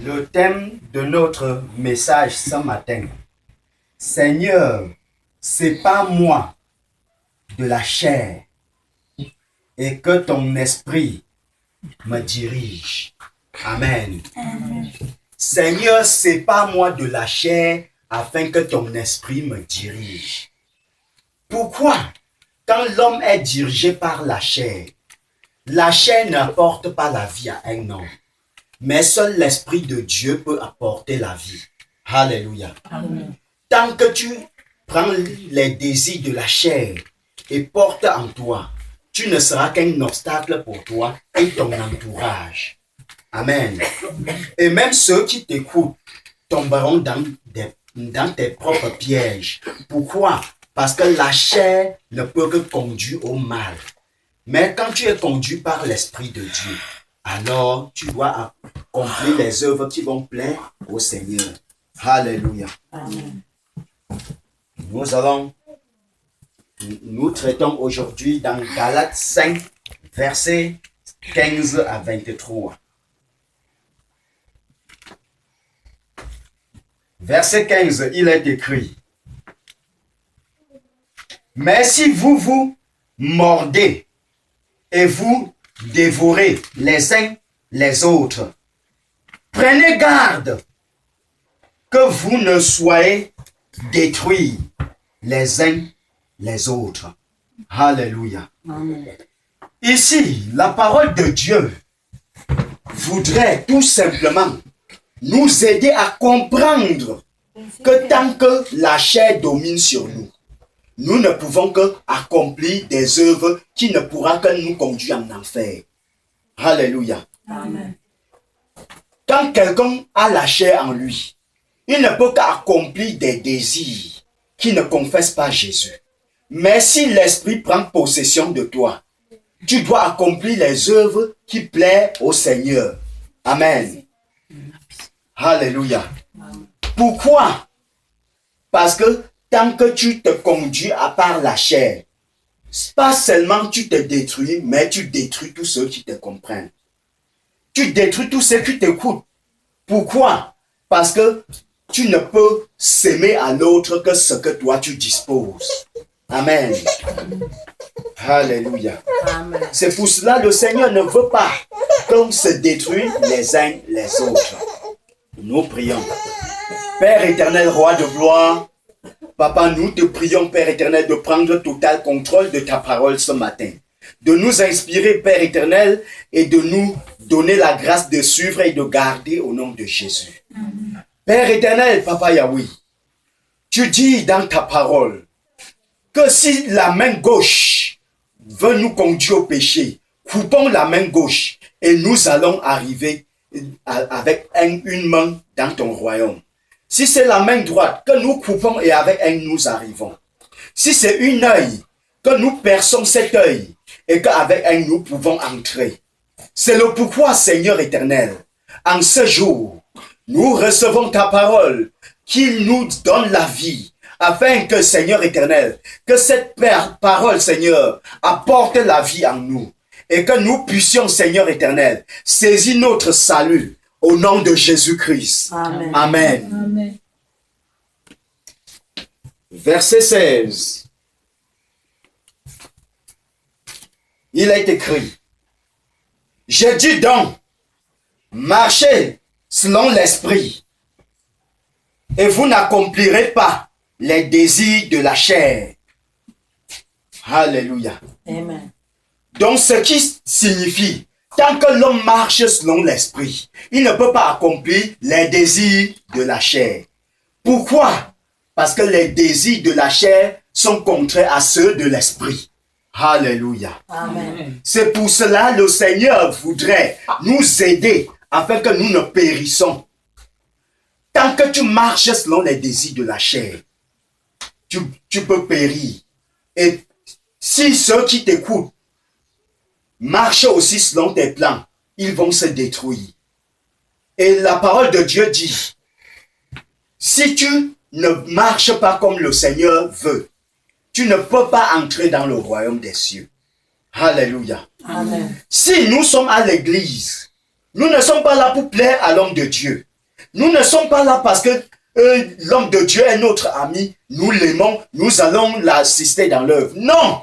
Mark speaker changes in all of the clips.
Speaker 1: Le thème de notre message ce matin, Seigneur, sépare-moi de la chair et que ton esprit me dirige. Amen. Amen. Seigneur, sépare-moi de la chair afin que ton esprit me dirige. Pourquoi? Quand l'homme est dirigé par la chair n'apporte pas la vie à un homme. Mais seul l'Esprit de Dieu peut apporter la vie. Alléluia. Amen. Tant que tu prends les désirs de la chair et portes en toi, tu ne seras qu'un obstacle pour toi et ton entourage. Amen. Et même ceux qui t'écoutent tomberont dans tes propres pièges. Pourquoi? Parce que la chair ne peut que conduire au mal. Mais quand tu es conduit par l'Esprit de Dieu, alors tu dois accomplir les œuvres qui vont plaire au Seigneur. Alléluia. Amen. Nous traitons aujourd'hui dans Galates 5, versets 15 à 23. Verset 15, il est écrit: mais si vous vous mordez et vous dévorez les uns les autres, prenez garde que vous ne soyez détruits les uns les autres. Alléluia. Amen. Ici, la parole de Dieu voudrait tout simplement nous aider à comprendre que tant que la chair domine sur nous, nous ne pouvons que accomplir des œuvres qui ne pourront que nous conduire en enfer. Alléluia. Amen. Quand quelqu'un a la chair en lui, il ne peut qu'accomplir des désirs qui ne confessent pas Jésus. Mais si l'Esprit prend possession de toi, tu dois accomplir les œuvres qui plaisent au Seigneur. Amen. Alléluia. Pourquoi? Parce que tant que tu te conduis à part la chair, pas seulement tu te détruis, mais tu détruis tous ceux qui te comprennent. Tu détruis tous ceux qui t'écoutent. Pourquoi? Parce que tu ne peux s'aimer à l'autre que ce que toi tu disposes. Amen. Alléluia. C'est pour cela que le Seigneur ne veut pas qu'on se détruise les uns les autres. Nous prions. Père éternel, roi de gloire, Papa, nous te prions, Père éternel, de prendre total contrôle de ta parole ce matin. De nous inspirer, Père éternel, et de nous donner la grâce de suivre et de garder au nom de Jésus. Amen. Père éternel, Papa Yahweh, tu dis dans ta parole que si la main gauche veut nous conduire au péché, coupons la main gauche et nous allons arriver avec une main dans ton royaume. Si c'est la main droite que nous coupons et avec elle nous arrivons. Si c'est une œil, que nous perçons cet œil et qu'avec elle nous pouvons entrer. C'est le pourquoi, Seigneur éternel, en ce jour, nous recevons ta parole qui nous donne la vie, afin que, Seigneur éternel, que cette parole, Seigneur, apporte la vie en nous et que nous puissions, Seigneur éternel, saisir notre salut au nom de Jésus-Christ. Amen. Amen. Amen. Verset 16. Il est écrit: je dis donc, marchez selon l'esprit, et vous n'accomplirez pas les désirs de la chair. Alléluia. Amen. Donc ce qui signifie, tant que l'homme marche selon l'esprit, il ne peut pas accomplir les désirs de la chair. Pourquoi? Parce que les désirs de la chair sont contraires à ceux de l'esprit. Alléluia. Amen. C'est pour cela que le Seigneur voudrait nous aider afin que nous ne périssons. Tant que tu marches selon les désirs de la chair, tu peux périr. Et si ceux qui t'écoutent marchent aussi selon tes plans, ils vont se détruire. Et la parole de Dieu dit, si tu ne marches pas comme le Seigneur veut, tu ne peux pas entrer dans le royaume des cieux. Alléluia. Amen. Si nous sommes à l'église, nous ne sommes pas là pour plaire à l'homme de Dieu. Nous ne sommes pas là parce que l'homme de Dieu est notre ami, nous l'aimons, nous allons l'assister dans l'œuvre. Non!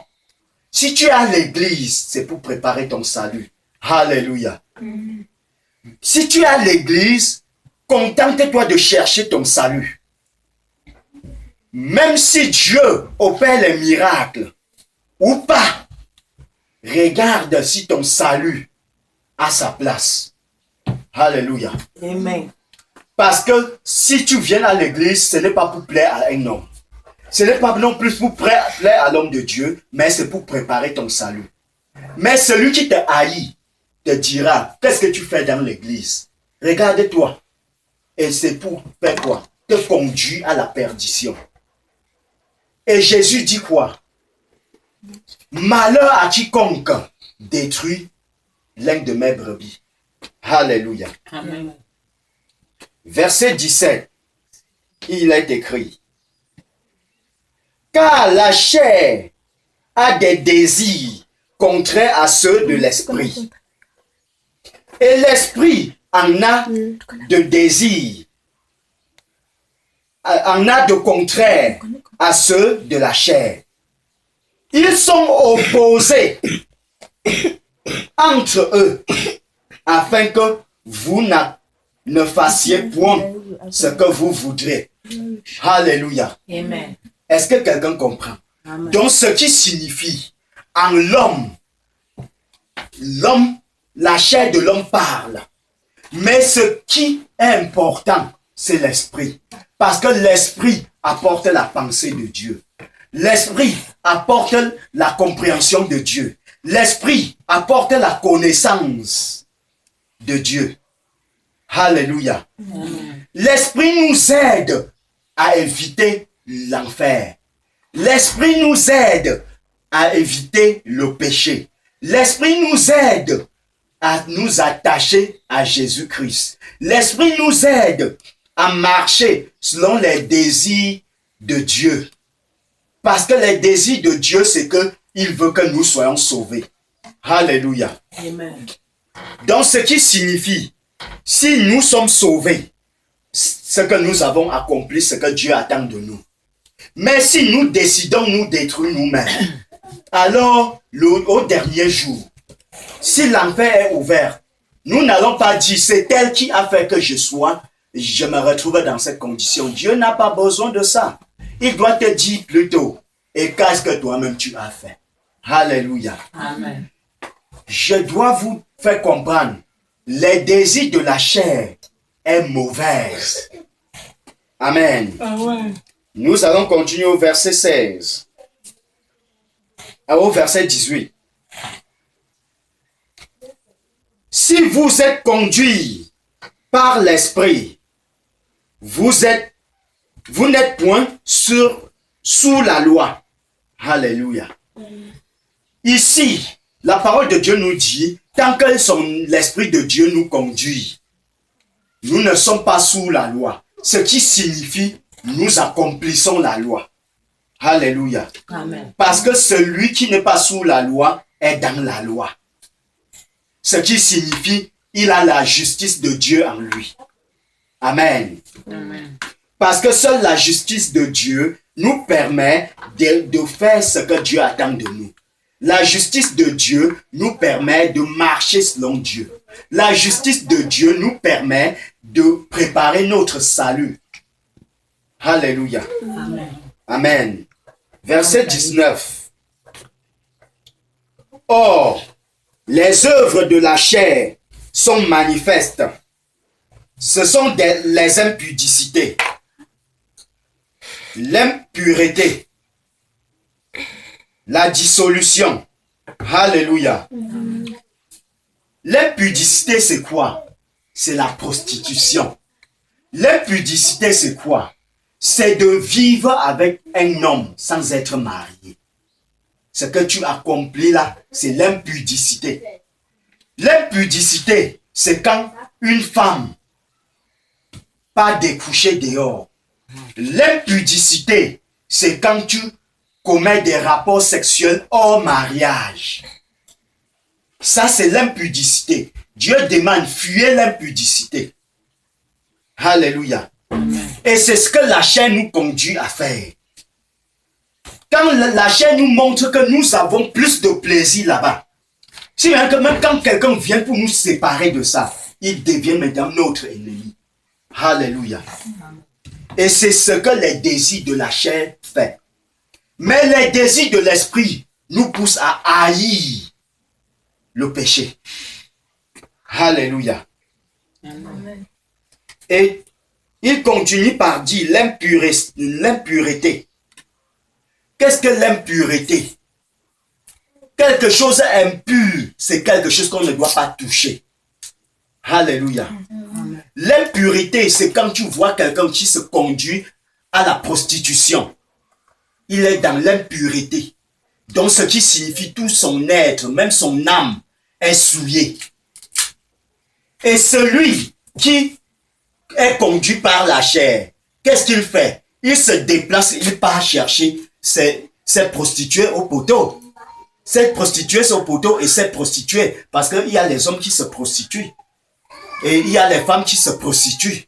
Speaker 1: Si tu es à l'église, c'est pour préparer ton salut. Alléluia. Si tu es à l'église, contente-toi de chercher ton salut. Même si Dieu opère les miracles ou pas, regarde si ton salut a sa place. Alléluia.
Speaker 2: Amen.
Speaker 1: Parce que si tu viens à l'église, ce n'est pas pour plaire à un homme. Ce n'est pas non plus pour plaire à l'homme de Dieu, mais c'est pour préparer ton salut. Mais celui qui te haït te dira, qu'est-ce que tu fais dans l'église? Regarde-toi. Et c'est pour faire quoi? Te conduire à la perdition. Et Jésus dit quoi? Malheur à quiconque détruit l'un de mes brebis. Alléluia.
Speaker 2: Amen.
Speaker 1: Verset 17, il est écrit, car la chair a des désirs contraires à ceux de l'esprit. Et l'esprit en a de désirs, en a de contraires à ceux de la chair. Ils sont opposés entre eux, afin que vous ne fassiez point ce que vous voudrez. Alléluia.
Speaker 2: Amen.
Speaker 1: Est-ce que quelqu'un comprend?
Speaker 2: Amen.
Speaker 1: Donc, ce qui signifie, en l'homme, la chair de l'homme parle. Mais ce qui est important, c'est l'esprit. Parce que l'esprit apporte la pensée de Dieu. L'esprit apporte la compréhension de Dieu. L'esprit apporte la connaissance de Dieu. Alléluia. L'esprit nous aide à éviter l'enfer. L'esprit nous aide à éviter le péché. L'esprit nous aide à nous attacher à Jésus-Christ. L'esprit nous aide à marcher selon les désirs de Dieu. Parce que les désirs de Dieu, c'est qu'il veut que nous soyons sauvés. Alléluia.
Speaker 2: Amen.
Speaker 1: Donc, ce qui signifie, si nous sommes sauvés, ce que nous avons accompli, ce que Dieu attend de nous. Mais si nous décidons de nous détruire nous-mêmes, alors, au dernier jour, si l'enfer est ouvert, nous n'allons pas dire, c'est elle qui a fait que je me retrouve dans cette condition. Dieu n'a pas besoin de ça. Il doit te dire plutôt, et qu'est-ce que toi-même tu as fait? Alléluia.
Speaker 2: Amen.
Speaker 1: Je dois vous faire comprendre, les désirs de la chair est mauvaise. Amen.
Speaker 2: Amen.
Speaker 1: Nous allons continuer au verset 16. Au verset 18. Si vous êtes conduits par l'esprit, vous n'êtes point sous la loi. Alléluia. Ici, la parole de Dieu nous dit, tant que l'esprit de Dieu nous conduit, nous ne sommes pas sous la loi. Ce qui signifie, nous accomplissons la loi. Alléluia.
Speaker 2: Amen.
Speaker 1: Parce que celui qui n'est pas sous la loi est dans la loi. Ce qui signifie, il a la justice de Dieu en lui. Amen.
Speaker 2: Amen.
Speaker 1: Parce que seule la justice de Dieu nous permet de faire ce que Dieu attend de nous. La justice de Dieu nous permet de marcher selon Dieu. La justice de Dieu nous permet de préparer notre salut. Alléluia.
Speaker 2: Amen.
Speaker 1: Amen. Verset 19. Or, les œuvres de la chair sont manifestes. Ce sont les impudicités, l'impureté, la dissolution. Alléluia. L'impudicité, c'est quoi? C'est la prostitution. L'impudicité, c'est quoi? C'est de vivre avec un homme sans être marié. Ce que tu accomplis là, c'est l'impudicité. L'impudicité, c'est quand une femme pas découcher dehors. L'impudicité, c'est quand tu commets des rapports sexuels hors mariage. Ça, c'est l'impudicité. Dieu demande, fuyez l'impudicité. Alléluia. Et c'est ce que la chair nous conduit à faire. Quand la chair nous montre que nous avons plus de plaisir là-bas, si même quand quelqu'un vient pour nous séparer de ça, il devient maintenant notre ennemi. Alléluia. Et c'est ce que les désirs de la chair font. Mais les désirs de l'esprit nous poussent à haïr le péché. Alléluia.
Speaker 2: Amen.
Speaker 1: Et il continue par dire l'impureté. Qu'est-ce que l'impureté? Quelque chose impur, c'est quelque chose qu'on ne doit pas toucher. Alléluia. L'impurité, c'est quand tu vois quelqu'un qui se conduit à la prostitution. Il est dans l'impureté. Donc ce qui signifie tout son être, même son âme, est souillé. Et celui qui est conduit par la chair, qu'est-ce qu'il fait? Il se déplace, il part chercher ses prostituées au poteau. Cette prostituée au poteau et cette prostituée, parce qu'il y a les hommes qui se prostituent. Et il y a les femmes qui se prostituent.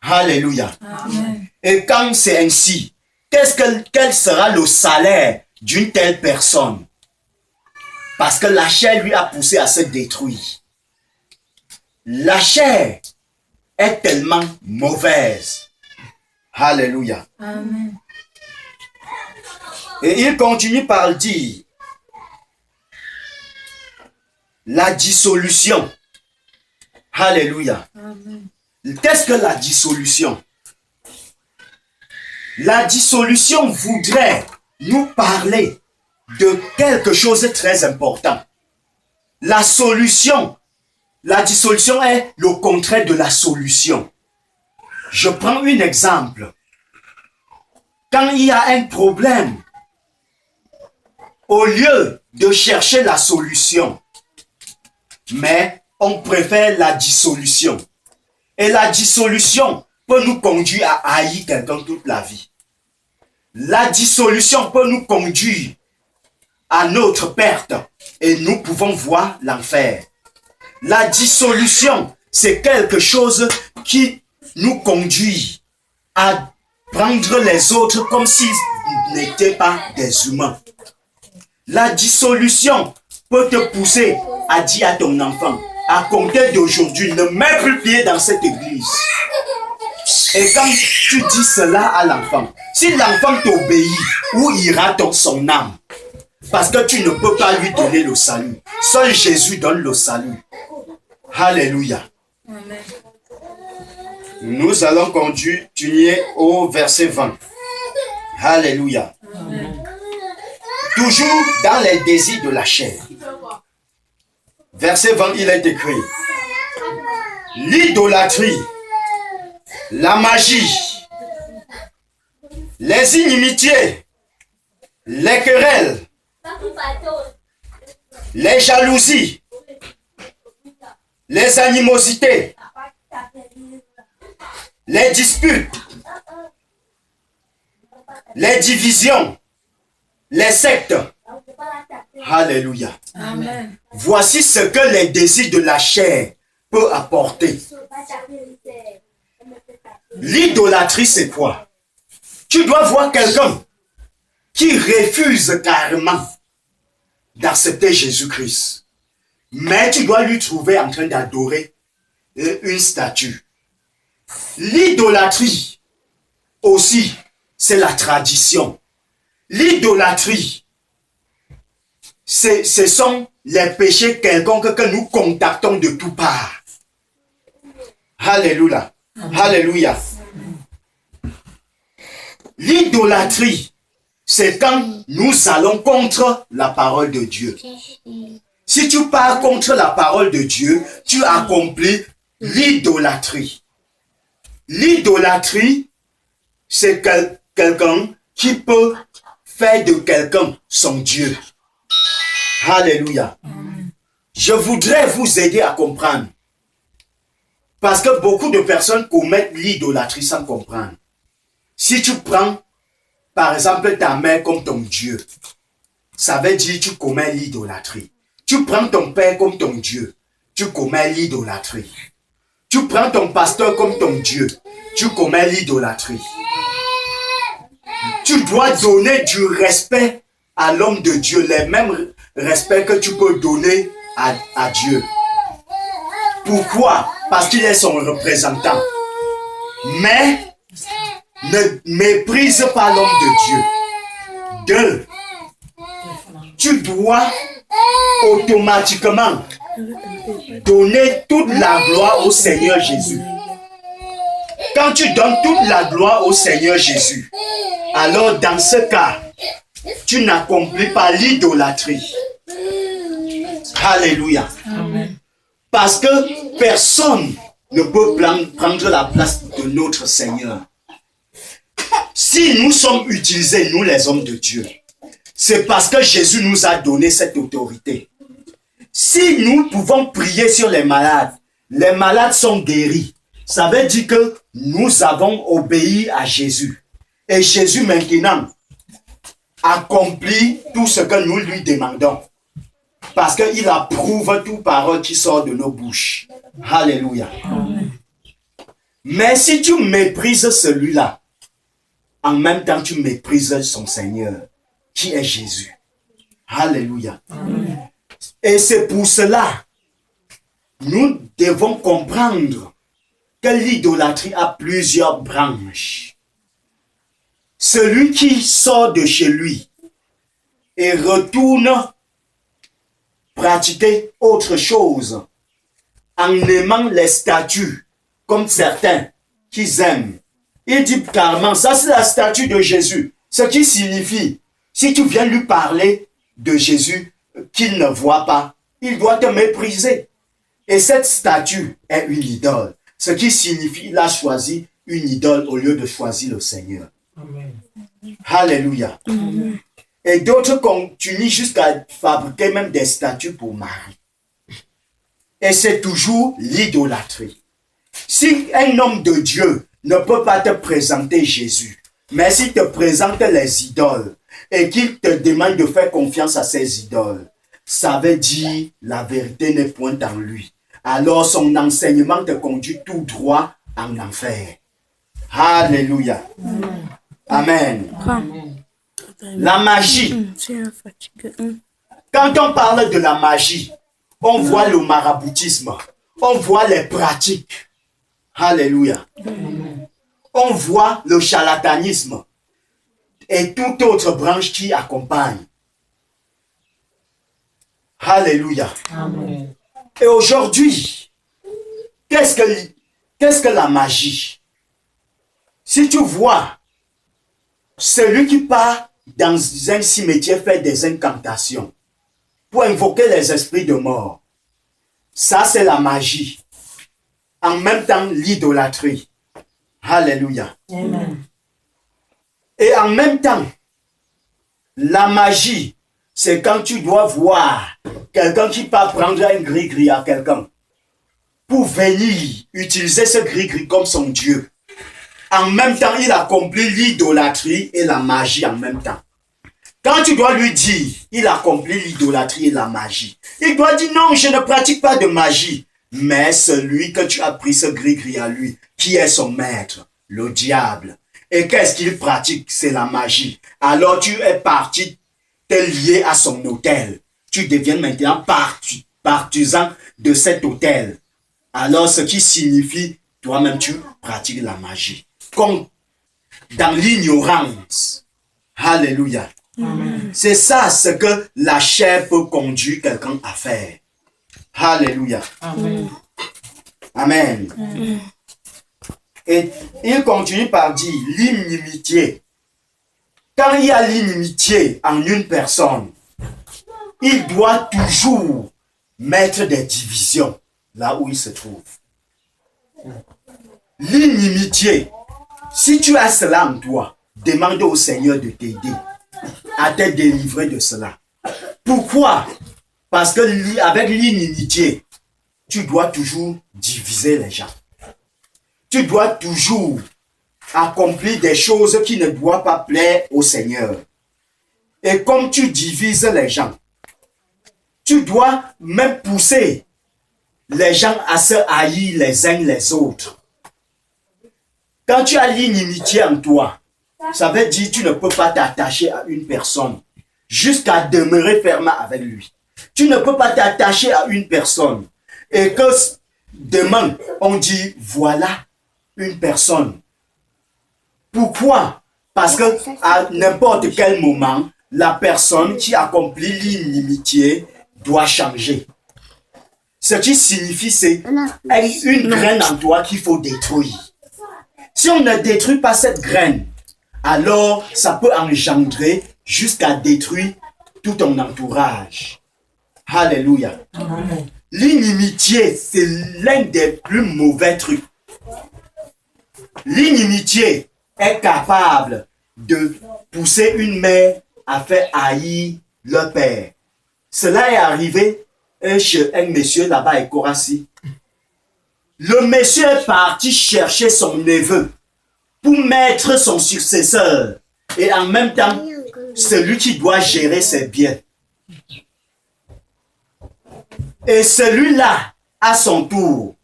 Speaker 1: Alléluia.
Speaker 2: Amen.
Speaker 1: Et quand c'est ainsi, quel sera le salaire d'une telle personne? Parce que la chair lui a poussé à se détruire. La chair est tellement mauvaise. Alléluia.
Speaker 2: Amen.
Speaker 1: Et il continue par dire la dissolution. Alléluia.
Speaker 2: Amen.
Speaker 1: Qu'est-ce que la dissolution? La dissolution voudrait nous parler de quelque chose de très important. La dissolution est le contraire de la solution. Je prends un exemple. Quand il y a un problème, au lieu de chercher la solution, mais on préfère la dissolution. Et la dissolution peut nous conduire à haïr quelqu'un toute la vie. La dissolution peut nous conduire à notre perte et nous pouvons voir l'enfer. La dissolution, c'est quelque chose qui nous conduit à prendre les autres comme s'ils n'étaient pas des humains. La dissolution peut te pousser à dire à ton enfant, à compter d'aujourd'hui, ne mets plus pied dans cette église. Et quand tu dis cela à l'enfant, si l'enfant t'obéit, où ira son âme? Parce que tu ne peux pas lui donner le salut. Seul Jésus donne le salut. Alléluia.
Speaker 2: Amen.
Speaker 1: Nous allons continuer au verset 20. Alléluia.
Speaker 2: Amen.
Speaker 1: Toujours dans les désirs de la chair. Verset 20, il est écrit: l'idolâtrie, la magie, les inimitiés, les querelles, les jalousies, les animosités, les disputes, les divisions, les sectes. Alléluia.
Speaker 2: Amen.
Speaker 1: Voici ce que les désirs de la chair peuvent apporter. L'idolâtrie, c'est quoi? Tu dois voir quelqu'un qui refuse carrément d'accepter Jésus-Christ. Mais tu dois lui trouver en train d'adorer une statue. L'idolâtrie aussi, c'est la tradition. L'idolâtrie, ce sont les péchés quelconques que nous contactons de toutes parts. Alléluia. Alléluia. L'idolâtrie, c'est quand nous allons contre la parole de Dieu. Si tu pars contre la parole de Dieu, tu accomplis l'idolâtrie. L'idolâtrie, c'est quelqu'un qui peut faire de quelqu'un son Dieu. Alléluia. Je voudrais vous aider à comprendre. Parce que beaucoup de personnes commettent l'idolâtrie sans comprendre. Si tu prends, par exemple, ta mère comme ton Dieu, ça veut dire que tu commets l'idolâtrie. Tu prends ton père comme ton Dieu, tu commets l'idolâtrie. Tu prends ton pasteur comme ton Dieu. Tu commets l'idolâtrie. Tu dois donner du respect à l'homme de Dieu, les mêmes respects que tu peux donner à Dieu. Pourquoi? Parce qu'il est son représentant. Mais ne méprise pas l'homme de Dieu. 2. Tu dois automatiquement donner toute la gloire au Seigneur Jésus. Quand tu donnes toute la gloire au Seigneur Jésus, alors dans ce cas, tu n'accomplis pas l'idolâtrie. Alléluia.
Speaker 2: Amen.
Speaker 1: Parce que personne ne peut prendre la place de notre Seigneur. Si nous sommes utilisés, nous les hommes de Dieu, c'est parce que Jésus nous a donné cette autorité. Si nous pouvons prier sur les malades sont guéris. Ça veut dire que nous avons obéi à Jésus. Et Jésus maintenant accomplit tout ce que nous lui demandons. Parce qu'il approuve toute parole qui sort de nos bouches. Alléluia.
Speaker 2: Amen.
Speaker 1: Mais si tu méprises celui-là, en même temps tu méprises son Seigneur, qui est Jésus. Alléluia.
Speaker 2: Amen.
Speaker 1: Et c'est pour cela, nous devons comprendre que l'idolâtrie a plusieurs branches. Celui qui sort de chez lui et retourne pratiquer autre chose en aimant les statues comme certains qui aiment. Il dit carrément, ça c'est la statue de Jésus. Ce qui signifie, si tu viens lui parler de Jésus qu'il ne voit pas, il doit te mépriser. Et cette statue est une idole. Ce qui signifie qu'il a choisi une idole au lieu de choisir le Seigneur.
Speaker 2: Amen.
Speaker 1: Alléluia.
Speaker 2: Amen.
Speaker 1: Et d'autres continuent jusqu'à fabriquer même des statues pour Marie. Et c'est toujours l'idolâtrie. Si un homme de Dieu ne peut pas te présenter Jésus, mais s'il te présente les idoles et qu'il te demande de faire confiance à ces idoles, ça veut dire la vérité n'est point en lui. Alors son enseignement te conduit tout droit en enfer. Alléluia. Amen.
Speaker 2: Amen.
Speaker 1: La magie. Quand on parle de la magie, on voit le maraboutisme, on voit les pratiques. Alléluia. On voit le charlatanisme et toute autre branche qui accompagne. Alléluia.
Speaker 2: Amen.
Speaker 1: Et aujourd'hui, qu'est-ce que la magie? Si tu vois celui qui part dans un cimetière faire des incantations pour invoquer les esprits de mort, ça c'est la magie. En même temps, l'idolâtrie. Alléluia.
Speaker 2: Amen.
Speaker 1: Et en même temps, la magie, c'est quand tu dois voir quelqu'un qui part prendre un gris-gris à quelqu'un pour venir utiliser ce gris-gris comme son Dieu. En même temps, il accomplit l'idolâtrie et la magie en même temps. Quand tu dois lui dire, il accomplit l'idolâtrie et la magie, il doit dire non, je ne pratique pas de magie. Mais celui que tu as pris ce gris-gris à lui, qui est son maître, le diable. Et qu'est-ce qu'il pratique? C'est la magie. Alors tu es parti te lier à son autel. Tu deviens maintenant partisan de cet autel. Alors ce qui signifie, toi-même tu pratiques la magie. Comme dans l'ignorance. Alléluia. C'est ça ce que la chair peut conduire quelqu'un à faire. Alléluia.
Speaker 2: Amen.
Speaker 1: Amen. Et il continue par dire l'inimitié. Quand il y a l'inimitié en une personne, il doit toujours mettre des divisions là où il se trouve. L'inimitié, si tu as cela en toi, demande au Seigneur de t'aider à te délivrer de cela. Pourquoi? Parce que avec l'inimitié, tu dois toujours diviser les gens. Tu dois toujours accomplir des choses qui ne doivent pas plaire au Seigneur. Et comme tu divises les gens, tu dois même pousser les gens à se haïr les uns les autres. Quand tu as l'inimitié en toi, ça veut dire que tu ne peux pas t'attacher à une personne jusqu'à demeurer ferme avec lui. Tu ne peux pas t'attacher à une personne et que demain, on dit, voilà une personne. Pourquoi? Parce que à n'importe quel moment, la personne qui accomplit l'inimitié doit changer. Ce qui signifie, c'est une graine en toi qu'il faut détruire. Si on ne détruit pas cette graine, alors ça peut engendrer jusqu'à détruire tout ton entourage. Alléluia. L'inimitié, c'est l'un des plus mauvais trucs. L'inimitié est capable de pousser une mère à faire haïr le père. Cela est arrivé chez un monsieur là-bas à Korassi. Le monsieur est parti chercher son neveu pour mettre son successeur et en même temps celui qui doit gérer ses biens. Et celui-là, à son tour,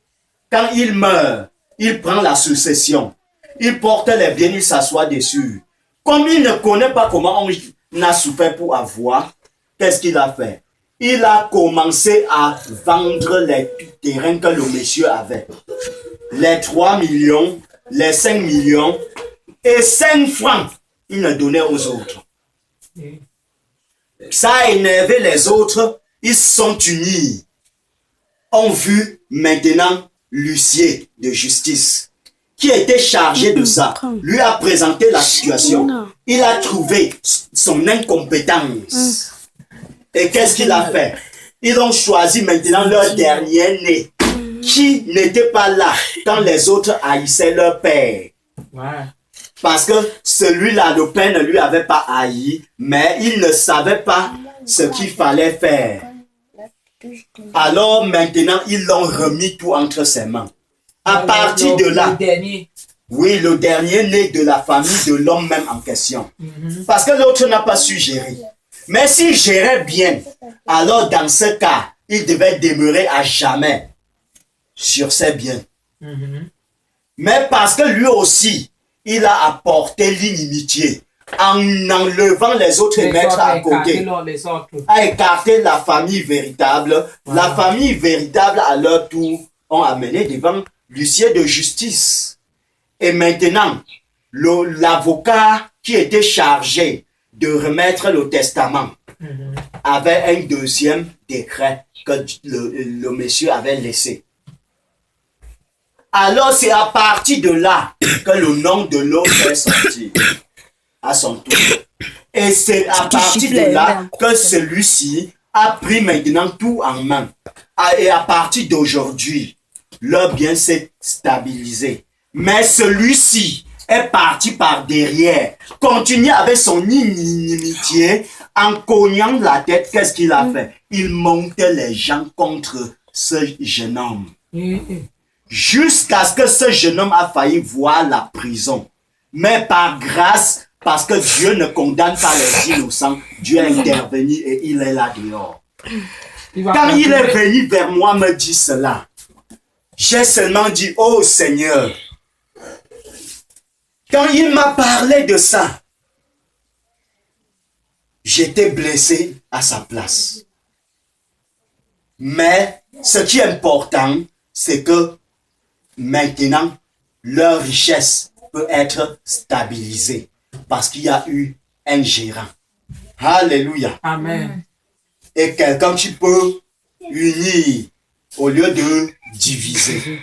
Speaker 1: quand il meurt, il prend la succession. Il porte les biens, il s'assoit dessus. Comme il ne connaît pas comment on a souffert pour avoir, qu'est-ce qu'il a fait? Il a commencé à vendre les terrains que le monsieur avait. Les 3 millions, les 5 millions et 5 francs, il ne donnait aux autres. Ça a énervé les autres, ils se sont unis. On vu maintenant l'huissier de justice qui était chargé de ça, lui a présenté la situation. Il a trouvé son incompétence. Et qu'est-ce qu'il a fait? Ils ont choisi maintenant leur dernier-né qui n'était pas là quand les autres haïssaient leur père. Parce que celui-là, le père ne lui avait pas haï, mais il ne savait pas ce qu'il fallait faire. Alors maintenant, ils l'ont remis tout entre ses mains. À partir de là, oui, le dernier né de la famille de l'homme même en question. Parce que l'autre n'a pas su gérer. Mais s'il gérait bien, alors dans ce cas, il devait demeurer à jamais sur ses biens. Mais parce que lui aussi, il a apporté l'inimitié en enlevant les autres et mettre à côté, a écarté la famille véritable. La famille véritable, à leur tour, ont amené devant l'huissier de justice. Et maintenant, l'avocat qui était chargé de remettre le testament avait un deuxième décret que le monsieur avait laissé. Alors c'est à partir de là que le nom de l'autre est sorti à son tour. Et c'est à partir de là que celui-ci a pris maintenant tout en main. Et à partir d'aujourd'hui, leur bien s'est stabilisé. Mais celui-ci est parti par derrière, continue avec son inimitié, en cognant la tête. Qu'est-ce qu'il a fait? Il montait les gens contre ce jeune homme. Jusqu'à ce que ce jeune homme a failli voir la prison. Mais par grâce, parce que Dieu ne condamne pas les innocents, Dieu est intervenu et il est là dehors. Quand il est venu vers moi me dire cela, j'ai seulement dit, oh Seigneur, quand il m'a parlé de ça, j'étais blessé à sa place. Mais ce qui est important, c'est que maintenant, leur richesse peut être stabilisée parce qu'il y a eu un gérant. Alléluia.
Speaker 2: Amen.
Speaker 1: Et quelqu'un qui peut unir au lieu de diviser.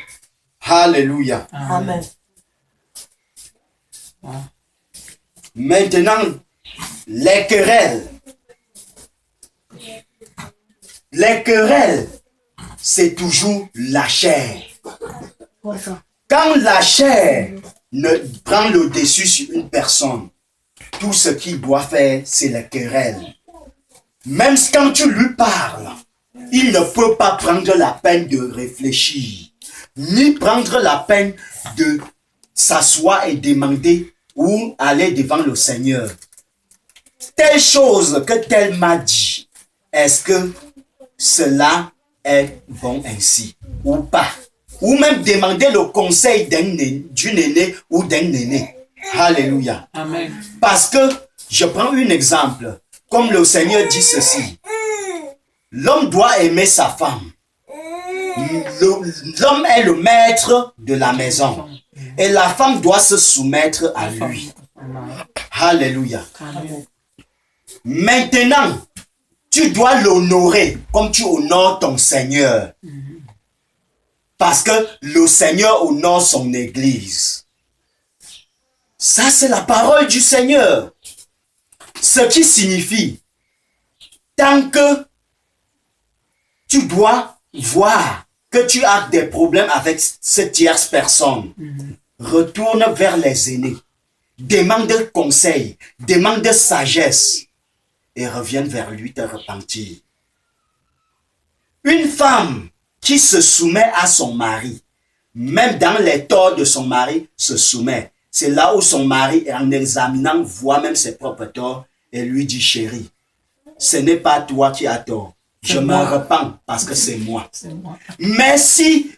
Speaker 1: Alléluia.
Speaker 2: Amen.
Speaker 1: Maintenant, les querelles. Les querelles, c'est toujours la chair. Quand la chair ne prend le dessus sur une personne, tout ce qu'il doit faire, c'est les querelles. Même quand tu lui parles, il ne peut pas prendre la peine de réfléchir, ni prendre la peine de s'asseoir et demander ou aller devant le Seigneur. Telle chose que tel m'a dit, est-ce que cela est bon ainsi ou pas. Ou même demander le conseil d'une aînée ou d'un aîné. Alléluia.
Speaker 2: Amen.
Speaker 1: Parce que, je prends un exemple, comme le Seigneur dit ceci, l'homme doit aimer sa femme. L'homme est le maître de la maison. Et la femme doit se soumettre à lui. Alléluia.
Speaker 2: Amen.
Speaker 1: Maintenant, tu dois l'honorer comme tu honores ton Seigneur. Parce que le Seigneur honore son Église. Ça, c'est la parole du Seigneur. Ce qui signifie, tant que tu dois voir que tu as des problèmes avec cette tierce personne, retourne vers les aînés. Demande conseil, demande sagesse et revienne vers lui te repentir. Une femme qui se soumet à son mari, même dans les torts de son mari, se soumet. C'est là où son mari, en examinant, voit même ses propres torts et lui dit, chérie, ce n'est pas toi qui as tort. Je me repens parce que c'est moi. Mais si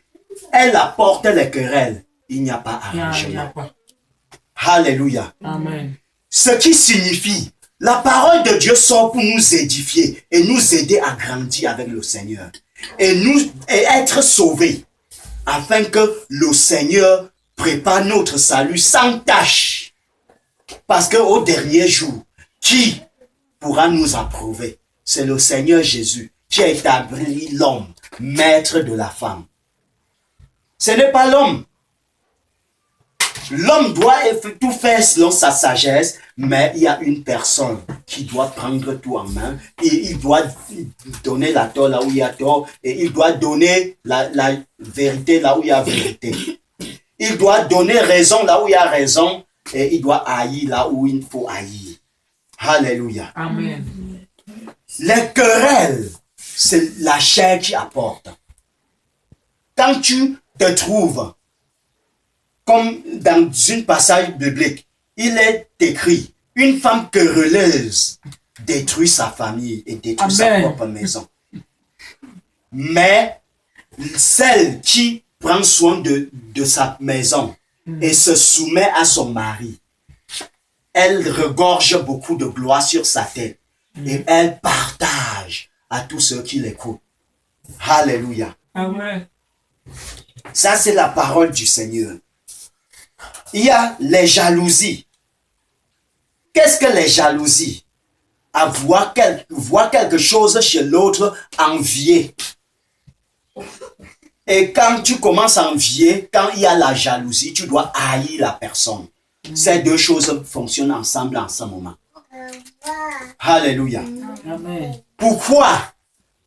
Speaker 1: elle apporte les querelles, il n'y a pas arrangement. Alléluia.
Speaker 2: Amen.
Speaker 1: Ce qui signifie, la parole de Dieu sort pour nous édifier et nous aider à grandir avec le Seigneur. Et être sauvés, afin que le Seigneur prépare notre salut sans tâche. Parce qu'au dernier jour, qui pourra nous approuver? C'est le Seigneur Jésus qui a établi l'homme, maître de la femme. Ce n'est pas l'homme. L'homme doit tout faire selon sa sagesse, mais il y a une personne qui doit prendre tout en main et il doit donner la tort là où il y a tort et il doit donner la vérité là où il y a vérité. Il doit donner raison là où il y a raison et il doit haïr là où il faut haïr. Alléluia.
Speaker 2: Amen.
Speaker 1: Les querelles, c'est la chair qui apporte. Quand tu te trouves, comme dans une passage biblique, il est écrit, une femme querelleuse détruit sa famille et détruit sa propre maison. Mais celle qui prend soin de sa maison et se soumet à son mari, elle regorge beaucoup de gloire sur sa tête et elle partage à tous ceux qui l'écoutent. Alléluia.
Speaker 2: Amen.
Speaker 1: Ça, c'est la parole du Seigneur. Il y a les jalousies. Qu'est-ce que les jalousies? À voir quelque chose chez l'autre, envier. Et quand tu commences à envier, quand il y a la jalousie, tu dois haïr la personne. Ces deux choses fonctionnent ensemble en ce moment. Alléluia.
Speaker 2: Amen.
Speaker 1: Pourquoi?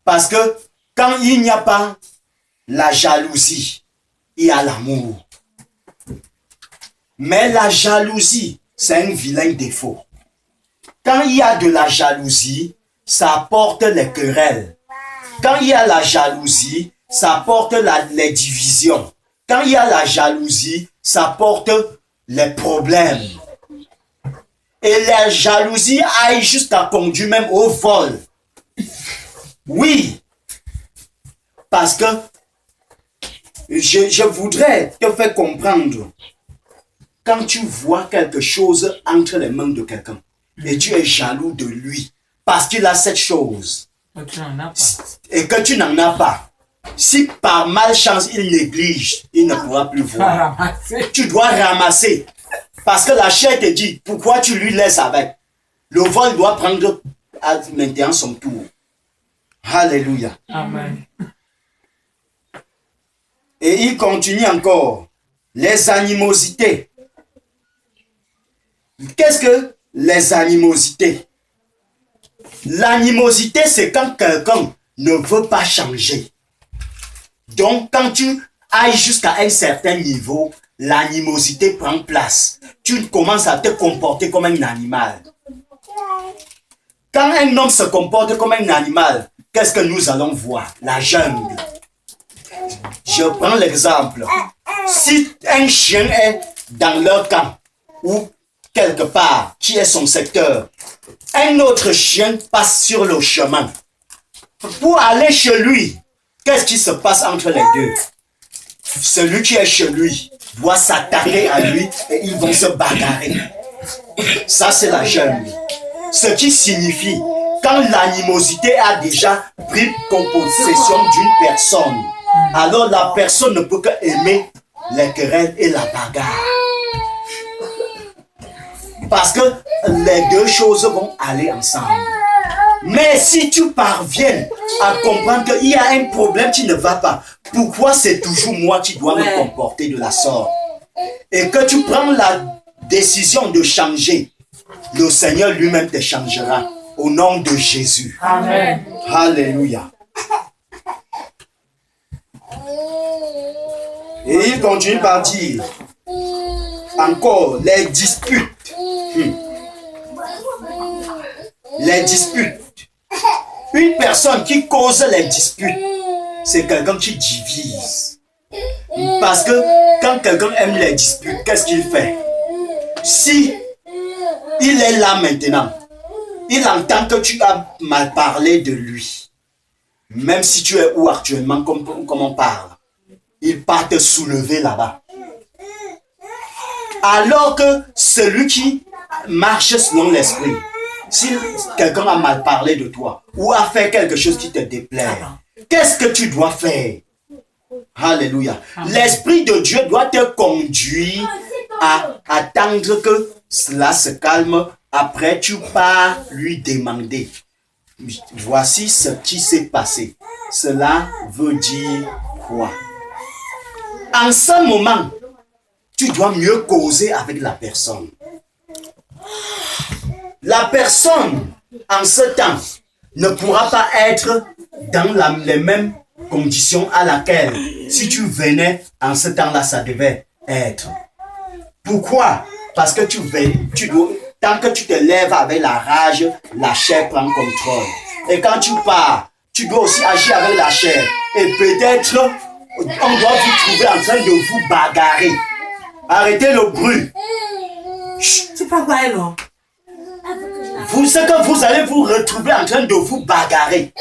Speaker 1: Parce que quand il n'y a pas la jalousie, il y a l'amour. Mais la jalousie, c'est un vilain défaut. Quand il y a de la jalousie, ça apporte les querelles. Quand il y a la jalousie, ça apporte les divisions. Quand il y a la jalousie, ça apporte les problèmes. Et la jalousie aille jusqu'à conduire même au vol. Oui. Parce que je voudrais te faire comprendre. Quand tu vois quelque chose entre les mains de quelqu'un et tu es jaloux de lui parce qu'il a cette chose et que tu n'en as pas, si par malchance il néglige, il ne pourra plus voir. Tu dois ramasser parce que la chair te dit pourquoi tu lui laisses avec. Le vol doit prendre maintenant son tour. Alléluia.
Speaker 2: Amen.
Speaker 1: Et il continue encore. Les animosités. Qu'est-ce que les animosités? L'animosité, c'est quand quelqu'un ne veut pas changer. Donc, quand tu ailles jusqu'à un certain niveau, l'animosité prend place. Tu commences à te comporter comme un animal. Quand un homme se comporte comme un animal, qu'est-ce que nous allons voir? La jungle. Je prends l'exemple. Si un chien est dans leur camp, ou quelque part, qui est son secteur, un autre chien passe sur le chemin. Pour aller chez lui, qu'est-ce qui se passe entre les deux? Celui qui est chez lui doit s'attaquer à lui et ils vont se bagarrer. Ça, c'est la jungle. Ce qui signifie, quand l'animosité a déjà pris possession d'une personne, alors la personne ne peut que aimer les querelles et la bagarre. Parce que les deux choses vont aller ensemble. Mais si tu parviens à comprendre qu'il y a un problème qui ne va pas, pourquoi c'est toujours moi qui dois me comporter de la sorte? Et que tu prends la décision de changer, le Seigneur lui-même te changera. Au nom de Jésus.
Speaker 2: Amen.
Speaker 1: Alléluia. Et il continue par dire, encore, les disputes. Les disputes. Une personne qui cause les disputes, c'est quelqu'un qui divise. Parce que quand quelqu'un aime les disputes, qu'est-ce qu'il fait? Si il est là maintenant, il entend que tu as mal parlé de lui. Même si tu es où actuellement, comme on parle, il part te soulever là-bas. Alors que celui qui marche selon l'esprit, si quelqu'un a mal parlé de toi ou a fait quelque chose qui te déplaît, qu'est-ce que tu dois faire? Alléluia. L'Esprit de Dieu doit te conduire à attendre que cela se calme. Après, tu pars lui demander. Voici ce qui s'est passé. Cela veut dire quoi? En ce moment, tu dois mieux causer avec la personne. La personne, en ce temps, ne pourra pas être dans les mêmes conditions à laquelle, si tu venais en ce temps-là, ça devait être. Pourquoi? Parce que tant que tu te lèves avec la rage, la chair prend contrôle. Et quand tu pars, tu dois aussi agir avec la chair. Et peut-être, on doit vous trouver en train de vous bagarrer. Arrêtez le bruit.
Speaker 3: C'est pas vrai, non?
Speaker 1: Ce que vous allez vous retrouver en train de vous bagarrer.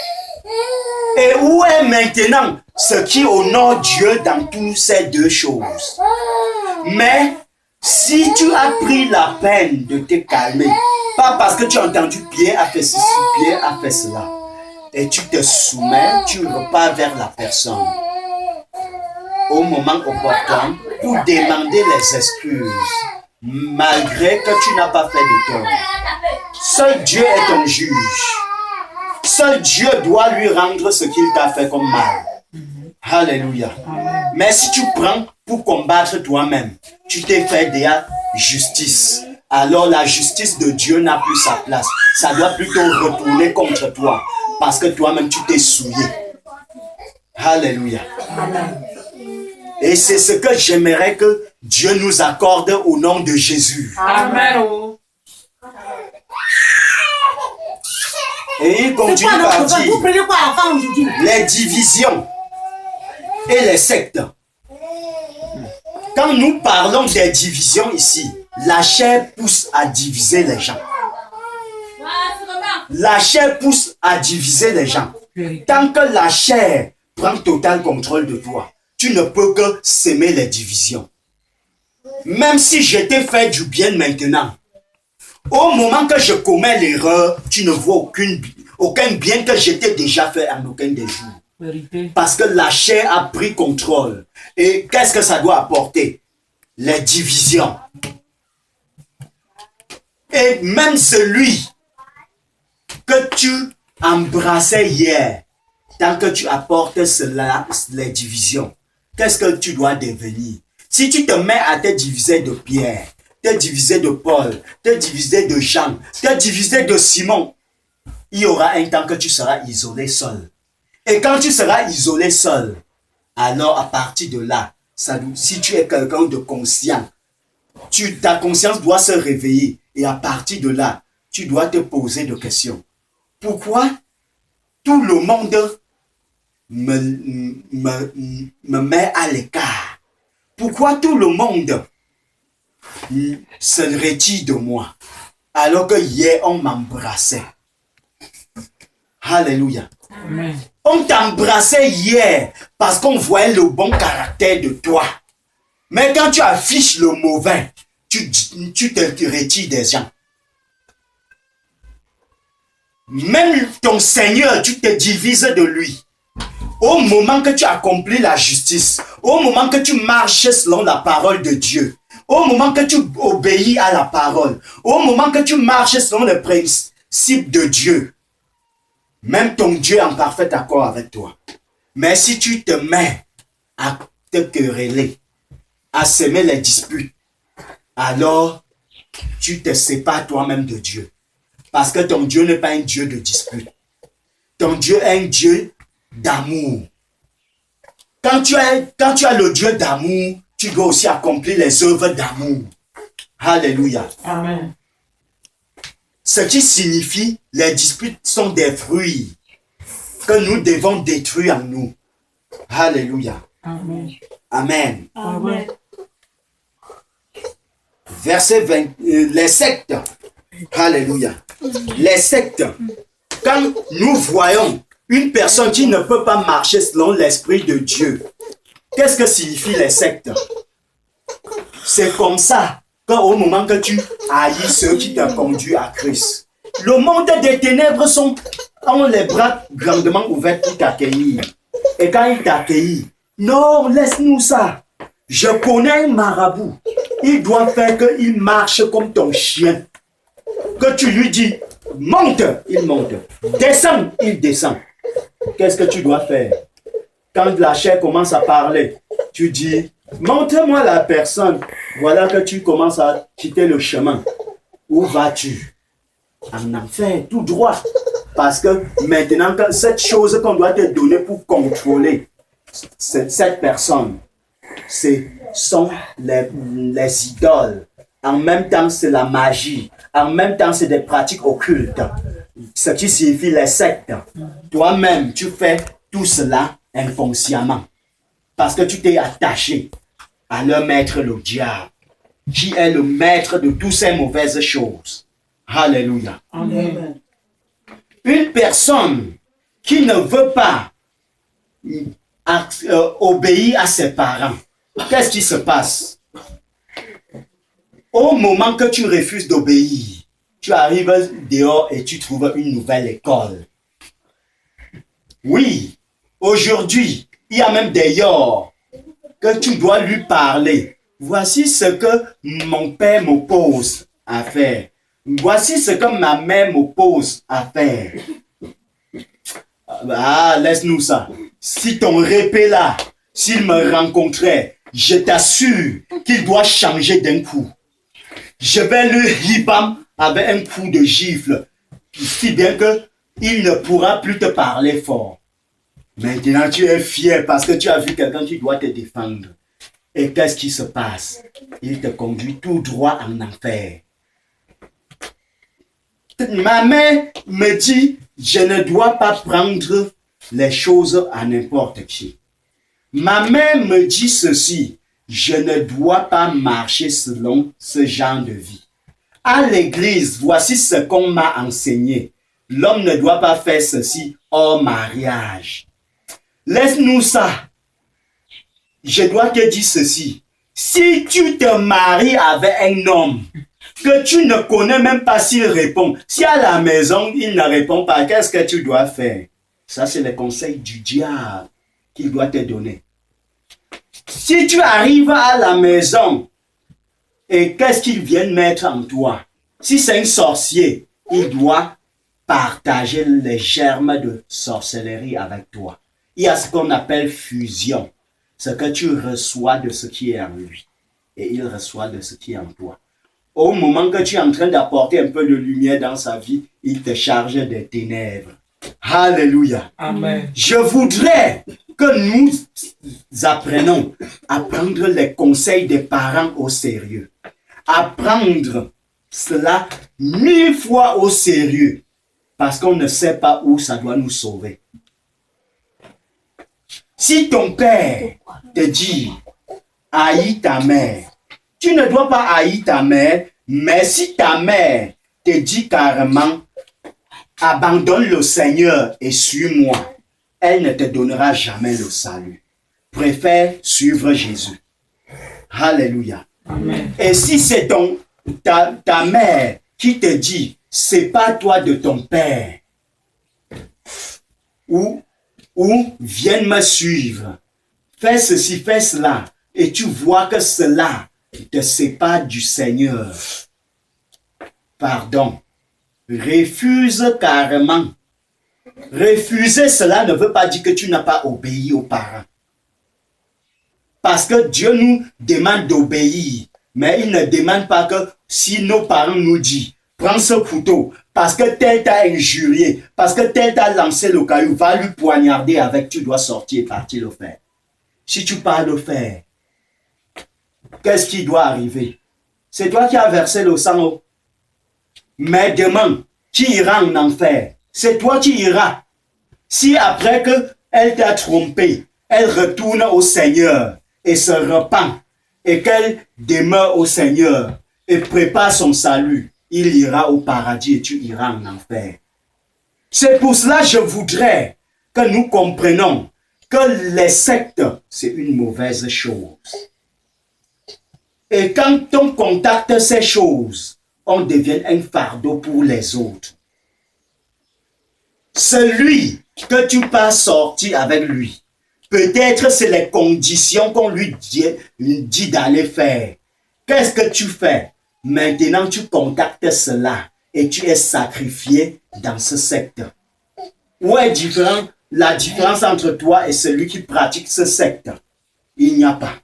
Speaker 1: Et où est maintenant ce qui honore Dieu dans toutes ces deux choses? Mais si tu as pris la peine de te calmer, pas parce que tu as entendu Pierre a fait ceci, Pierre a fait cela, et tu te soumets, tu repars vers la personne au moment opportun pour demander les excuses, malgré que tu n'as pas fait de tort. Seul Dieu est un juge. Seul Dieu doit lui rendre ce qu'il t'a fait comme mal. Alléluia. Mais si tu prends pour combattre toi-même, tu t'es fait déjà justice. Alors la justice de Dieu n'a plus sa place. Ça doit plutôt retourner contre toi. Parce que toi-même tu t'es souillé. Alléluia. Et c'est ce que j'aimerais que Dieu nous accorde au nom de Jésus.
Speaker 2: Amen.
Speaker 1: Et il continue par dire les divisions et les sectes. Quand nous parlons des divisions ici, la chair pousse à diviser les gens. La chair pousse à diviser les gens. Tant que la chair prend total contrôle de toi, tu ne peux que s'aimer les divisions. Même si je t'ai fait du bien maintenant, au moment que je commets l'erreur, tu ne vois aucun bien que je t'ai déjà fait en aucun des jours. Parce que la chair a pris contrôle. Et qu'est-ce que ça doit apporter? Les divisions. Et même celui que tu embrassais hier, tant que tu apportes cela, les divisions, qu'est-ce que tu dois devenir? Si tu te mets à te diviser de Pierre, te diviser de Paul, te diviser de Jean, te diviser de Simon, il y aura un temps que tu seras isolé seul. Et quand tu seras isolé seul, alors à partir de là, si tu es quelqu'un de conscient, ta conscience doit se réveiller. Et à partir de là, tu dois te poser des questions. Pourquoi tout le monde me met à l'écart? Pourquoi tout le monde se retire de moi? Alors que hier, on m'embrassait. Alléluia.
Speaker 3: Amen.
Speaker 1: On t'embrassait hier parce qu'on voyait le bon caractère de toi. Mais quand tu affiches le mauvais, tu te retires des gens. Même ton Seigneur, tu te divises de lui. Au moment que tu accomplis la justice, au moment que tu marches selon la parole de Dieu, au moment que tu obéis à la parole, au moment que tu marches selon les principes de Dieu, même ton Dieu est en parfait accord avec toi. Mais si tu te mets à te quereller, à semer les disputes, alors tu te sépares toi-même de Dieu. Parce que ton Dieu n'est pas un Dieu de dispute. Ton Dieu est un Dieu d'amour. Quand tu as le Dieu d'amour, tu dois aussi accomplir les œuvres d'amour. Alléluia.
Speaker 3: Amen.
Speaker 1: Ce qui signifie, les disputes sont des fruits que nous devons détruire en nous. Alléluia.
Speaker 3: Amen.
Speaker 1: Amen.
Speaker 3: Amen.
Speaker 1: Verset 20, les sectes. Alléluia. Les sectes. Quand nous voyons une personne qui ne peut pas marcher selon l'Esprit de Dieu, qu'est-ce que signifie les sectes? C'est comme ça qu'au moment que tu haïs ceux qui t'ont conduit à Christ, le monde des ténèbres ont les bras grandement ouverts pour t'accueillir. Et quand il t'accueille, non, laisse-nous ça. Je connais un marabout. Il doit faire qu'il marche comme ton chien. Que tu lui dis, monte, il monte. Descends, il descend. Qu'est-ce que tu dois faire? Quand la chair commence à parler, tu dis, montre-moi la personne. Voilà que tu commences à quitter le chemin. Où vas-tu? En enfer, tout droit. Parce que maintenant, cette chose qu'on doit te donner pour contrôler cette personne, sont les idoles. En même temps, c'est la magie. En même temps, c'est des pratiques occultes. Ce qui signifie les sectes. Toi-même, tu fais tout cela inconsciemment. Parce que tu t'es attaché à leur maître, le diable, qui est le maître de toutes ces mauvaises choses. Alléluia.
Speaker 3: Amen.
Speaker 1: Une personne qui ne veut pas obéir à ses parents, qu'est-ce qui se passe? Au moment que tu refuses d'obéir, tu arrives dehors et tu trouves une nouvelle école. Oui, aujourd'hui, il y a même des yords que tu dois lui parler. Voici ce que mon père m'oppose à faire. Voici ce que ma mère m'oppose à faire. Ah, laisse-nous ça. Si ton répé là, s'il me rencontrait, je t'assure qu'il doit changer d'un coup. Je vais le ribam avec un coup de gifle, si bien que il ne pourra plus te parler fort. Maintenant, tu es fier parce que tu as vu quelqu'un qui doit te défendre. Et qu'est-ce qui se passe? Il te conduit tout droit en enfer. Ma mère me dit, je ne dois pas prendre les choses à n'importe qui. Ma mère me dit ceci, je ne dois pas marcher selon ce genre de vie. À l'église, voici ce qu'on m'a enseigné. L'homme ne doit pas faire ceci hors mariage. Laisse-nous ça. Je dois te dire ceci. Si tu te maries avec un homme que tu ne connais même pas s'il répond, si à la maison il ne répond pas, qu'est-ce que tu dois faire? Ça, c'est le conseil du diable qu'il doit te donner. Si tu arrives à la maison et qu'est-ce qu'il vient mettre en toi? Si c'est un sorcier, il doit partager les germes de sorcellerie avec toi. Il y a ce qu'on appelle fusion. Ce que tu reçois de ce qui est en lui. Et il reçoit de ce qui est en toi. Au moment que tu es en train d'apporter un peu de lumière dans sa vie, il te charge des ténèbres. Alléluia.
Speaker 3: Amen.
Speaker 1: Je voudrais que nous apprenions à prendre les conseils des parents au sérieux. À prendre cela 1000 fois au sérieux. Parce qu'on ne sait pas où ça doit nous sauver. Si ton père te dit, haïs ta mère, tu ne dois pas haïr ta mère, mais si ta mère te dit carrément, abandonne le Seigneur et suis-moi, elle ne te donnera jamais le salut. Préfère suivre Jésus. Alléluia.
Speaker 2: Amen.
Speaker 1: Et si c'est ta mère qui te dit, sépare-toi de ton père, ou viens me suivre, fais ceci, fais cela, et tu vois que cela te sépare du Seigneur, pardon, refuse carrément. Refuser cela ne veut pas dire que tu n'as pas obéi aux parents. Parce que Dieu nous demande d'obéir, mais il ne demande pas que si nos parents nous disent, prends ce couteau, parce que tel t'a injurié, parce que tel t'a lancé le caillou, va lui poignarder avec, tu dois sortir et partir le faire. Si tu pars le faire, qu'est-ce qui doit arriver? C'est toi qui as versé le sang. Mais demain, qui ira en enfer? C'est toi qui iras. Si après que elle t'a trompé, elle retourne au Seigneur et se repent, et qu'elle demeure au Seigneur et prépare son salut, il ira au paradis et tu iras en enfer. C'est pour cela que je voudrais que nous comprenions que les sectes, c'est une mauvaise chose. Et quand on contacte ces choses, on devient un fardeau pour les autres. Celui que tu peux sortir avec lui, peut-être c'est les conditions qu'on lui dit d'aller faire. Qu'est-ce que tu fais? Maintenant tu contactes cela et tu es sacrifié dans ce secte. Où est la différence entre toi et celui qui pratique ce secte? Il n'y a pas.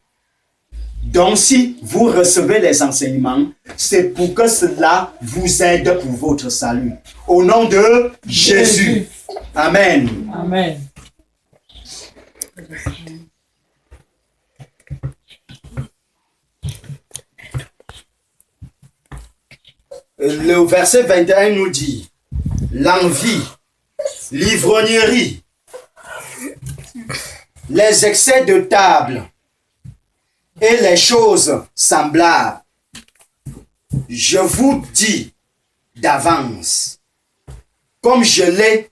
Speaker 1: Donc si vous recevez les enseignements, c'est pour que cela vous aide pour votre salut. Au nom de Jésus. Amen.
Speaker 2: Amen.
Speaker 1: Le verset 21 nous dit, l'envie, l'ivrognerie, les excès de table et les choses semblables. Je vous dis d'avance, comme je l'ai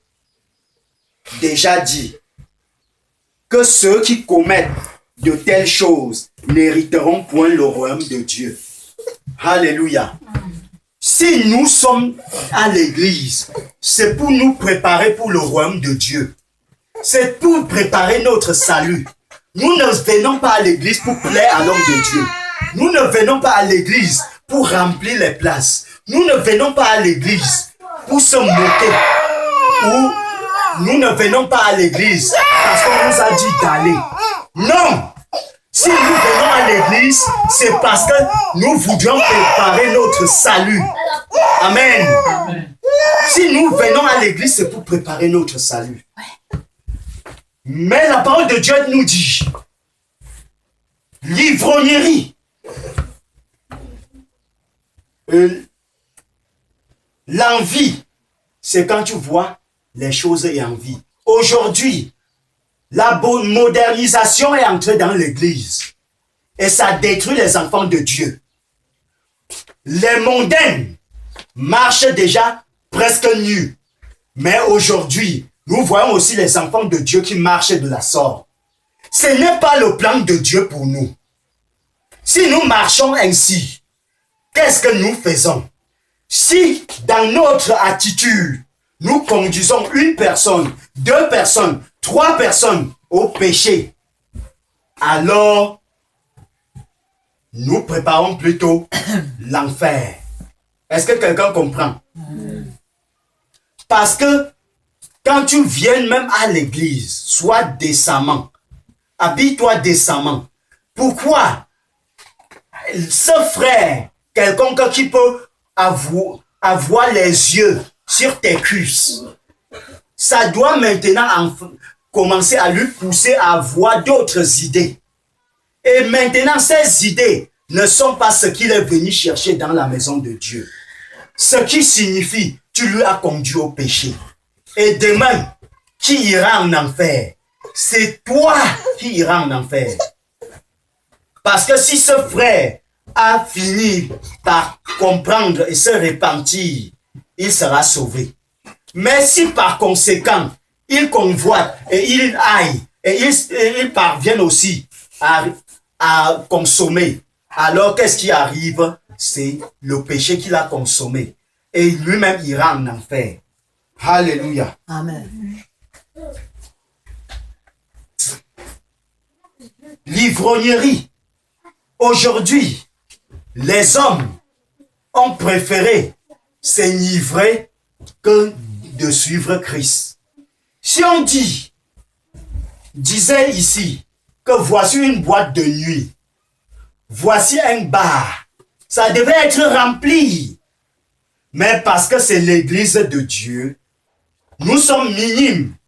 Speaker 1: déjà dit, que ceux qui commettent de telles choses n'hériteront point le royaume de Dieu. Alléluia. Si nous sommes à l'église, c'est pour nous préparer pour le royaume de Dieu. C'est pour préparer notre salut. Nous ne venons pas à l'église pour plaire à l'homme de Dieu. Nous ne venons pas à l'église pour remplir les places. Nous ne venons pas à l'église pour se moquer. Ou nous ne venons pas à l'église parce qu'on nous a dit d'aller. Non! Si nous venons à l'église, c'est parce que nous voudrions préparer notre salut. Amen.
Speaker 2: Amen.
Speaker 1: Si nous venons à l'église, c'est pour préparer notre salut. Mais la parole de Dieu nous dit, l'ivrognerie, l'envie, c'est quand tu vois les choses et envie. Aujourd'hui, la modernisation est entrée dans l'église et ça détruit les enfants de Dieu. Les mondains marchent déjà presque nus. Mais aujourd'hui, nous voyons aussi les enfants de Dieu qui marchent de la sorte. Ce n'est pas le plan de Dieu pour nous. Si nous marchons ainsi, qu'est-ce que nous faisons? Si dans notre attitude, nous conduisons une personne, 2 personnes, 3 personnes au péché, alors nous préparons plutôt l'enfer. Est-ce que quelqu'un comprend? Parce que quand tu viens même à l'église, sois décemment, habille-toi décemment. Pourquoi? Ce frère, quelqu'un qui peut avoir les yeux sur tes cuisses, ça doit maintenant commencer à lui pousser à avoir d'autres idées. Et maintenant, ces idées ne sont pas ce qu'il est venu chercher dans la maison de Dieu. Ce qui signifie, tu lui as conduit au péché. Et demain, qui ira en enfer? C'est toi qui iras en enfer. Parce que si ce frère a fini par comprendre et se repentir, il sera sauvé. Mais si par conséquent, ils convoitent et ils aillent et ils parviennent aussi à consommer, alors qu'est-ce qui arrive? C'est le péché qu'il a consommé. Et lui-même ira en enfer. Alléluia.
Speaker 3: Amen.
Speaker 1: L'ivrognerie. Aujourd'hui, les hommes ont préféré s'enivrer que de suivre Christ. Si on disait ici que voici une boîte de nuit, voici un bar, ça devait être rempli. Mais parce que c'est l'église de Dieu, nous sommes minimes